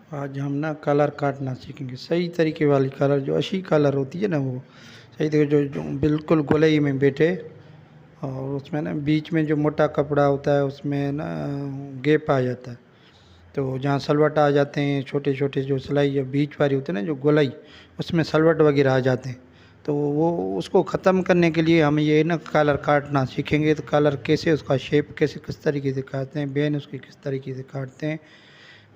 आज हम ना कलर काटना सीखेंगे, सही तरीके वाली कलर, जो अच्छी कलर होती है ना, वो सही तरीके जो बिल्कुल गोलाई में बैठे। और उसमें ना बीच में जो मोटा कपड़ा होता है उसमें ना गैप आ जाता है, तो जहाँ सलवट आ जाते हैं, छोटे छोटे जो सिलाई या बीच वाली होती है ना जो गोलाई, उसमें सलवट वगैरह आ जाते हैं। तो वो उसको ख़त्म करने के लिए हम ये ना कलर काटना सीखेंगे। तो कलर कैसे, उसका शेप कैसे, किस तरीके से काटते हैं, बेन उसकी किस तरीके से काटते हैं,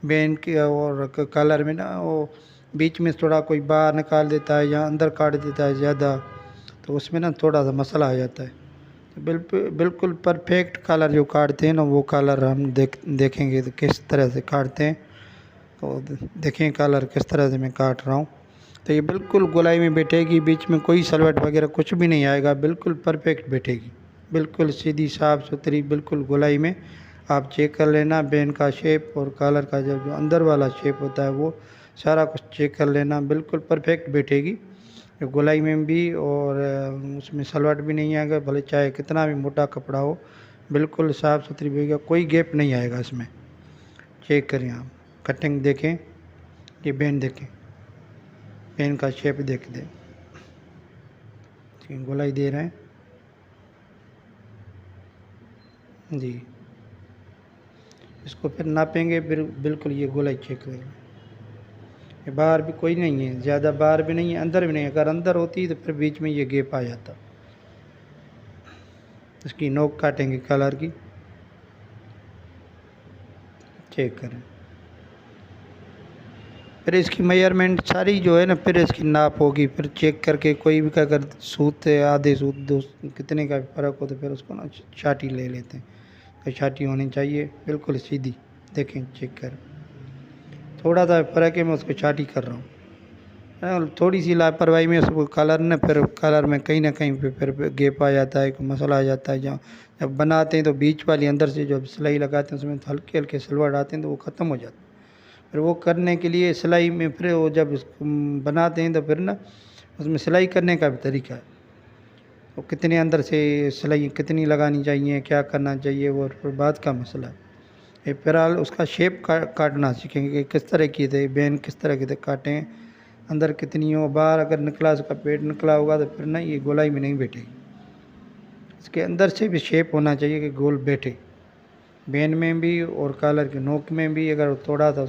बेन की। और कलर में ना वो बीच में थोड़ा कोई बाहर निकाल देता है या अंदर काट देता है ज़्यादा, तो उसमें ना थोड़ा सा मसला आ जाता है। तो बिल्कुल बिल्कुल परफेक्ट कलर जो काटते हैं ना, वो कलर हम देखेंगे तो किस तरह से काटते हैं। तो देखें कलर किस तरह से मैं काट रहा हूँ। तो ये बिल्कुल गोलाई में बैठेगी, बीच में कोई सलवट वगैरह कुछ भी नहीं आएगा, बिल्कुल परफेक्ट बैठेगी, बिल्कुल सीधी साफ़ सुथरी, बिल्कुल गोलाई में। आप चेक कर लेना बेन का शेप और कॉलर का जो अंदर वाला शेप होता है वो सारा कुछ चेक कर लेना, बिल्कुल परफेक्ट बैठेगी गोलाई में भी। और उसमें सलवट भी नहीं आएगा, भले चाहे कितना भी मोटा कपड़ा हो, बिल्कुल साफ़ सुथरी बैठेगा, कोई गैप नहीं आएगा इसमें। चेक करें आप, कटिंग देखें, ये बेन देखें, पेन का शेप देख दें, ठीक, गोलाई दे रहे हैं जी। इसको फिर नापेंगे, फिर बिल्कुल ये गोलाई चेक करेंगे। ये बाहर भी कोई नहीं है, ज़्यादा बाहर भी नहीं है, अंदर भी नहीं है। अगर अंदर होती तो फिर बीच में ये गैप आ जाता। इसकी नोक काटेंगे कलर की, चेक करें। फिर इसकी मेजरमेंट सारी जो है ना, फिर इसकी नाप होगी, फिर चेक करके कोई भी का अगर सूत है, आधे सूत, दो, कितने का फ़र्क हो तो फिर उसको ना छाटी ले लेते हैं। तो छाटी होनी चाहिए बिल्कुल सीधी, देखें चेक कर, थोड़ा सा फ़र्क है, मैं उसको छाटी कर रहा हूँ। थोड़ी सी लापरवाही में उसको कलर न, फिर कलर में कहीं ना कहीं पे फिर गैप आ जाता है, कोई मसला आ जाता है। जहाँ जब बनाते हैं तो बीच वाली अंदर से जो सिलाई लगाते हैं उसमें हल्के हल्के सलवट आते हैं, तो वो ख़त्म हो जाता है। फिर वो करने के लिए सिलाई में फिर वो जब उसको बनाते हैं तो फिर ना उसमें सिलाई करने का भी तरीका है, वो कितने अंदर से सिलाई कितनी लगानी चाहिए, क्या करना चाहिए, वो फिर बाद का मसला है। ये फिलहाल उसका शेप काटना सीखेंगे कि किस तरह की थे बेन, किस तरह के थे काटें, अंदर कितनी हो, बाहर अगर निकला, उसका पेट निकला होगा तो फिर ना ये गोलाई में नहीं बैठेगी। इसके अंदर से भी शेप होना चाहिए कि गोल बैठे, बेन में भी और कॉलर के नोक में भी। अगर थोड़ा सा